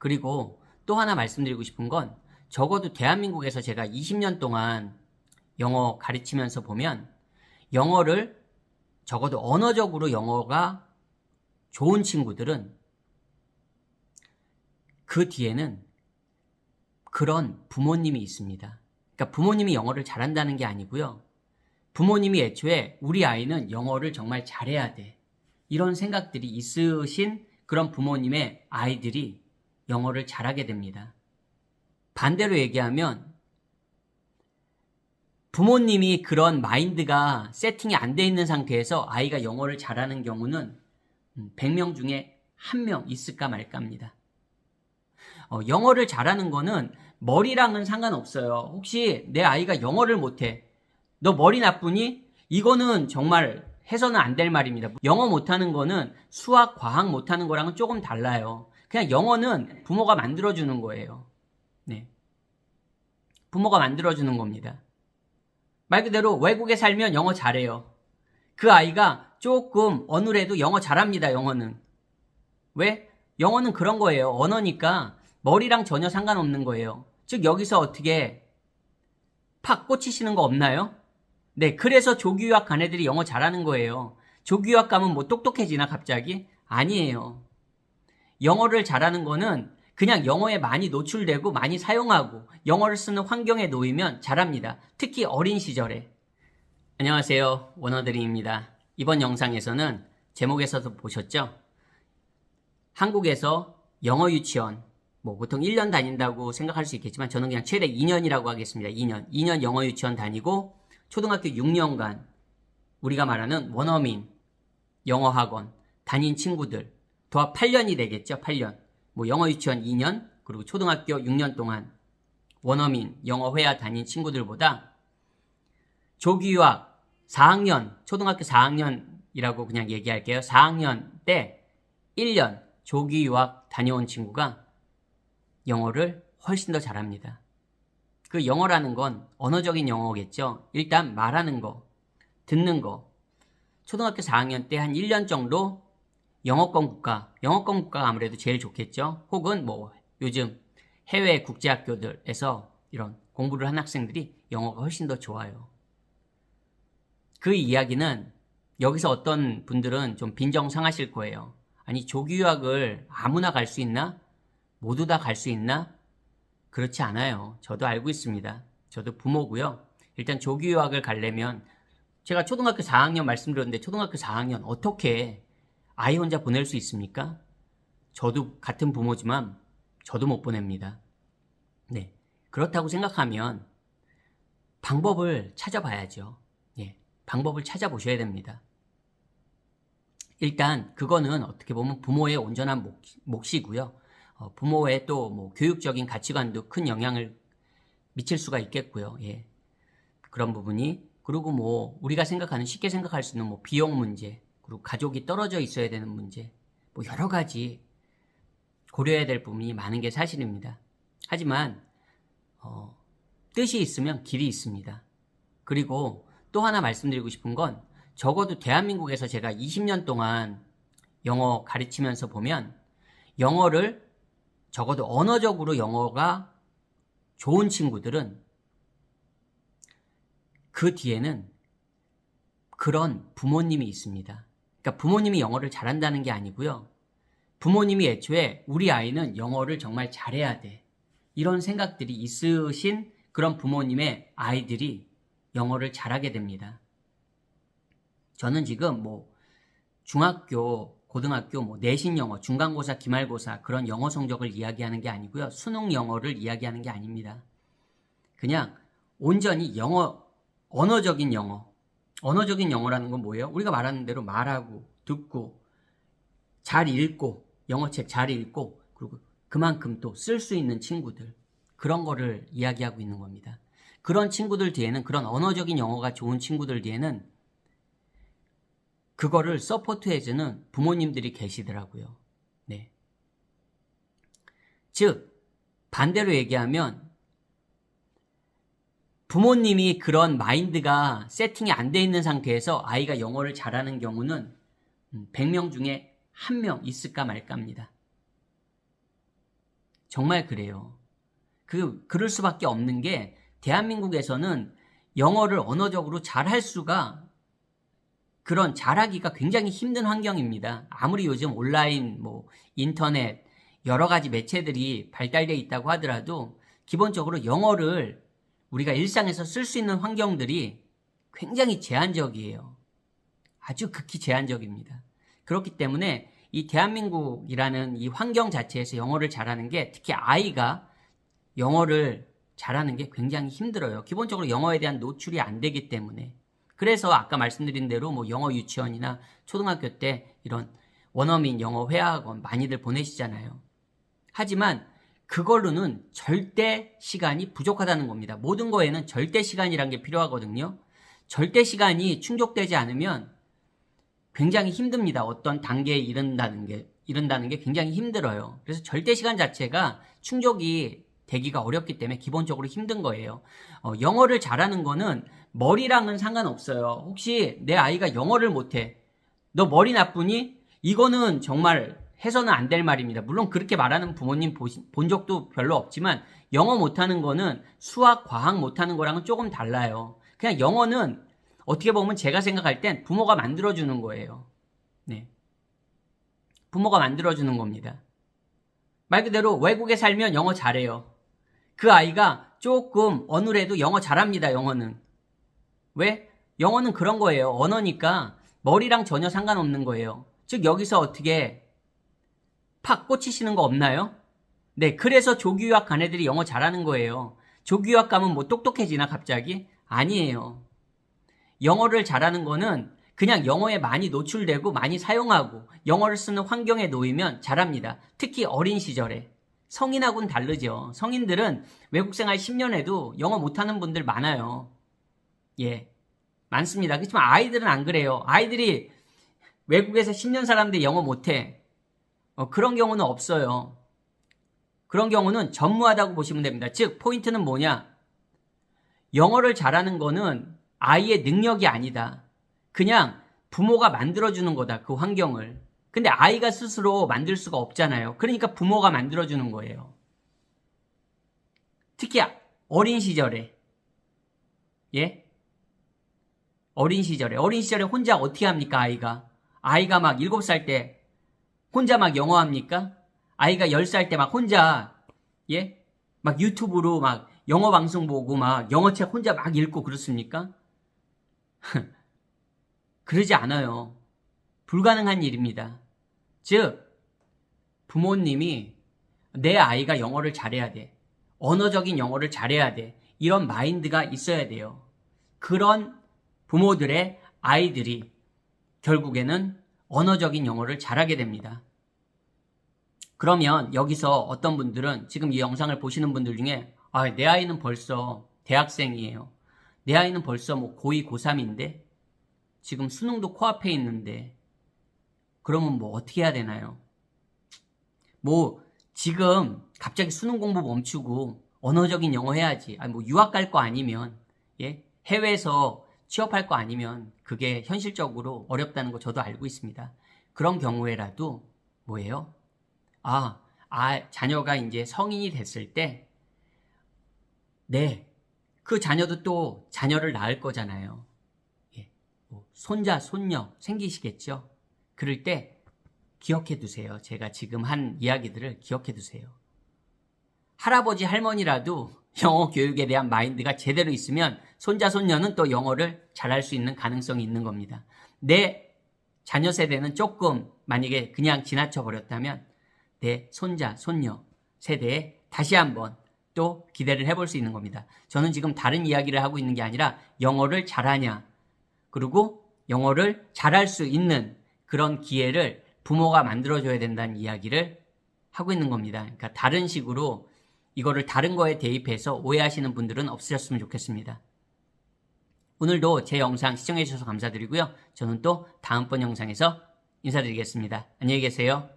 그리고 또 하나 말씀드리고 싶은 건 적어도 대한민국에서 제가 20년 동안 영어 가르치면서 보면 영어를 적어도 언어적으로 영어가 좋은 친구들은 그 뒤에는 그런 부모님이 있습니다. 그러니까 부모님이 영어를 잘한다는 게 아니고요. 부모님이 애초에 우리 아이는 영어를 정말 잘해야 돼. 이런 생각들이 있으신 그런 부모님의 아이들이 영어를 잘하게 됩니다. 반대로 얘기하면 부모님이 그런 마인드가 세팅이 안 돼 있는 상태에서 아이가 영어를 잘하는 경우는 100명 중에 1명 있을까 말까입니다. 영어를 잘하는 거는 머리랑은 상관없어요. 혹시 내 아이가 영어를 못해. 너 머리 나쁘니? 이거는 정말 해서는 안 될 말입니다. 영어 못하는 거는 수학, 과학 못하는 거랑은 조금 달라요. 그냥 영어는 부모가 만들어주는 거예요. 네. 부모가 만들어주는 겁니다. 말 그대로 외국에 살면 영어 잘해요. 그 아이가 조금 어눌해도 영어 잘합니다. 영어는. 왜? 영어는 그런 거예요. 언어니까 머리랑 전혀 상관없는 거예요. 즉 여기서 어떻게 팍 꽂히시는 거 없나요? 네, 그래서 조기 유학 간 애들이 영어 잘하는 거예요. 조기 유학 가면 뭐 똑똑해지나 갑자기? 아니에요. 영어를 잘하는 거는 그냥 영어에 많이 노출되고 많이 사용하고 영어를 쓰는 환경에 놓이면 잘합니다. 특히 어린 시절에. 안녕하세요, 원어드림입니다. 이번 영상에서는 제목에서도 보셨죠? 한국에서 영어 유치원, 보통 1년 다닌다고 생각할 수 있겠지만 저는 그냥 최대 2년이라고 하겠습니다. 2년 영어 유치원 다니고 초등학교 6년간 우리가 말하는 원어민 영어 학원 다닌 친구들 도합 8년이 되겠죠. 8년. 영어 유치원 2년 그리고 초등학교 6년 동안 원어민 영어 회화 다닌 친구들보다 조기 유학 4학년, 초등학교 4학년이라고 그냥 얘기할게요. 4학년 때 1년 조기 유학 다녀온 친구가 영어를 훨씬 더 잘합니다. 그 영어라는 건 언어적인 영어겠죠. 일단 말하는 거, 듣는 거. 초등학교 4학년 때 한 1년 정도 영어권 국가가 아무래도 제일 좋겠죠. 혹은 요즘 해외 국제학교들에서 이런 공부를 한 학생들이 영어가 훨씬 더 좋아요. 그 이야기는 여기서 어떤 분들은 좀 빈정상하실 거예요. 아니 조기 유학을 아무나 갈 수 있나? 모두 다 갈 수 있나? 그렇지 않아요. 저도 알고 있습니다. 저도 부모고요. 일단 조기 유학을 가려면 제가 초등학교 4학년 말씀드렸는데 초등학교 4학년 어떻게 아이 혼자 보낼 수 있습니까? 저도 같은 부모지만 저도 못 보냅니다. 네. 그렇다고 생각하면 방법을 찾아봐야죠. 예. 방법을 찾아보셔야 됩니다. 일단 그거는 어떻게 보면 부모의 온전한 몫이고요. 부모의 또 교육적인 가치관도 큰 영향을 미칠 수가 있겠고요. 예. 그런 부분이 그리고 우리가 생각하는 쉽게 생각할 수 있는 비용 문제 그리고 가족이 떨어져 있어야 되는 문제 여러 가지 고려해야 될 부분이 많은 게 사실입니다. 하지만 뜻이 있으면 길이 있습니다. 그리고 또 하나 말씀드리고 싶은 건 적어도 대한민국에서 제가 20년 동안 영어 가르치면서 보면 영어를 적어도 언어적으로 영어가 좋은 친구들은 그 뒤에는 그런 부모님이 있습니다. 그러니까 부모님이 영어를 잘한다는 게 아니고요. 부모님이 애초에 우리 아이는 영어를 정말 잘해야 돼. 이런 생각들이 있으신 그런 부모님의 아이들이 영어를 잘하게 됩니다. 저는 지금 중학교, 고등학교 내신 영어, 중간고사, 기말고사 그런 영어 성적을 이야기하는 게 아니고요. 수능 영어를 이야기하는 게 아닙니다. 그냥 온전히 영어, 언어적인 영어. 언어적인 영어라는 건 뭐예요? 우리가 말하는 대로 말하고 듣고 잘 읽고 영어책 잘 읽고 그리고 그만큼 또 쓸 수 있는 친구들 그런 거를 이야기하고 있는 겁니다. 그런 친구들 뒤에는 그런 언어적인 영어가 좋은 친구들 뒤에는 그거를 서포트해주는 부모님들이 계시더라고요. 네. 즉 반대로 얘기하면 부모님이 그런 마인드가 세팅이 안 돼 있는 상태에서 아이가 영어를 잘하는 경우는 100명 중에 1명 있을까 말까입니다. 정말 그래요. 그럴 수밖에 없는 게 대한민국에서는 영어를 언어적으로 잘할 수가 잘하기가 굉장히 힘든 환경입니다. 아무리 요즘 온라인, 인터넷, 여러 가지 매체들이 발달되어 있다고 하더라도 기본적으로 영어를 우리가 일상에서 쓸 수 있는 환경들이 굉장히 제한적이에요. 아주 극히 제한적입니다. 그렇기 때문에 이 대한민국이라는 이 환경 자체에서 영어를 잘하는 게 특히 아이가 영어를 잘하는 게 굉장히 힘들어요. 기본적으로 영어에 대한 노출이 안 되기 때문에. 그래서 아까 말씀드린 대로 영어 유치원이나 초등학교 때 이런 원어민 영어 회화학원 많이들 보내시잖아요. 하지만 그걸로는 절대 시간이 부족하다는 겁니다. 모든 거에는 절대 시간이란 게 필요하거든요. 절대 시간이 충족되지 않으면 굉장히 힘듭니다. 어떤 단계에 이른다는 게 굉장히 힘들어요. 그래서 절대 시간 자체가 충족이 되기가 어렵기 때문에 기본적으로 힘든 거예요. 영어를 잘하는 거는 머리랑은 상관없어요. 혹시 내 아이가 영어를 못해. 너 머리 나쁘니? 이거는 정말 해서는 안 될 말입니다. 물론 그렇게 말하는 부모님 본 적도 별로 없지만 영어 못하는 거는 수학, 과학 못하는 거랑은 조금 달라요. 그냥 영어는 어떻게 보면 제가 생각할 땐 부모가 만들어주는 거예요. 네. 부모가 만들어주는 겁니다. 말 그대로 외국에 살면 영어 잘해요. 그 아이가 조금 어느래도 영어 잘합니다. 영어는. 왜? 영어는 그런 거예요. 언어니까 머리랑 전혀 상관없는 거예요. 즉 여기서 어떻게 팍 꽂히시는 거 없나요? 네, 그래서 조기 유학 간 애들이 영어 잘하는 거예요. 조기 유학 가면 똑똑해지나 갑자기? 아니에요. 영어를 잘하는 거는 그냥 영어에 많이 노출되고 많이 사용하고 영어를 쓰는 환경에 놓이면 잘합니다. 특히 어린 시절에. 성인하고는 다르죠. 성인들은 외국 생활 10년 해도 영어 못하는 분들 많아요. 예, 많습니다. 그렇지만 아이들은 안 그래요. 아이들이 외국에서 10년 살았는데 영어 못해. 그런 경우는 없어요. 그런 경우는 전무하다고 보시면 됩니다. 즉 포인트는 뭐냐? 영어를 잘하는 거는 아이의 능력이 아니다. 그냥 부모가 만들어주는 거다. 그 환경을. 근데 아이가 스스로 만들 수가 없잖아요. 그러니까 부모가 만들어주는 거예요. 특히 어린 시절에. 예? 어린 시절에 혼자 어떻게 합니까, 아이가? 아이가 막 7살 때 혼자 막 영어 합니까? 아이가 10살 때 막 혼자, 예? 막 유튜브로 막 영어 방송 보고 막 영어책 혼자 막 읽고 그렇습니까? 그러지 않아요. 불가능한 일입니다. 즉, 부모님이 내 아이가 영어를 잘해야 돼. 언어적인 영어를 잘해야 돼. 이런 마인드가 있어야 돼요. 그런 부모들의 아이들이 결국에는 언어적인 영어를 잘하게 됩니다. 그러면 여기서 어떤 분들은 지금 이 영상을 보시는 분들 중에 내 아이는 벌써 대학생이에요. 내 아이는 벌써 고2, 고3인데 지금 수능도 코앞에 있는데 그러면 어떻게 해야 되나요? 지금 갑자기 수능 공부 멈추고 언어적인 영어 해야지. 유학 갈 거 아니면, 예? 해외에서 취업할 거 아니면 그게 현실적으로 어렵다는 거 저도 알고 있습니다. 그런 경우에라도 뭐예요? 자녀가 이제 성인이 됐을 때, 네, 그 자녀도 또 자녀를 낳을 거잖아요. 예, 손자, 손녀 생기시겠죠? 그럴 때 기억해 두세요. 제가 지금 한 이야기들을 기억해 두세요. 할아버지, 할머니라도 영어 교육에 대한 마인드가 제대로 있으면 손자, 손녀는 또 영어를 잘할 수 있는 가능성이 있는 겁니다. 내 자녀 세대는 조금 만약에 그냥 지나쳐 버렸다면 내 손자, 손녀 세대에 다시 한번 또 기대를 해볼 수 있는 겁니다. 저는 지금 다른 이야기를 하고 있는 게 아니라 영어를 잘하냐, 그리고 영어를 잘할 수 있는 그런 기회를 부모가 만들어줘야 된다는 이야기를 하고 있는 겁니다. 그러니까 다른 식으로 이거를 다른 거에 대입해서 오해하시는 분들은 없으셨으면 좋겠습니다. 오늘도 제 영상 시청해 주셔서 감사드리고요. 저는 또 다음번 영상에서 인사드리겠습니다. 안녕히 계세요.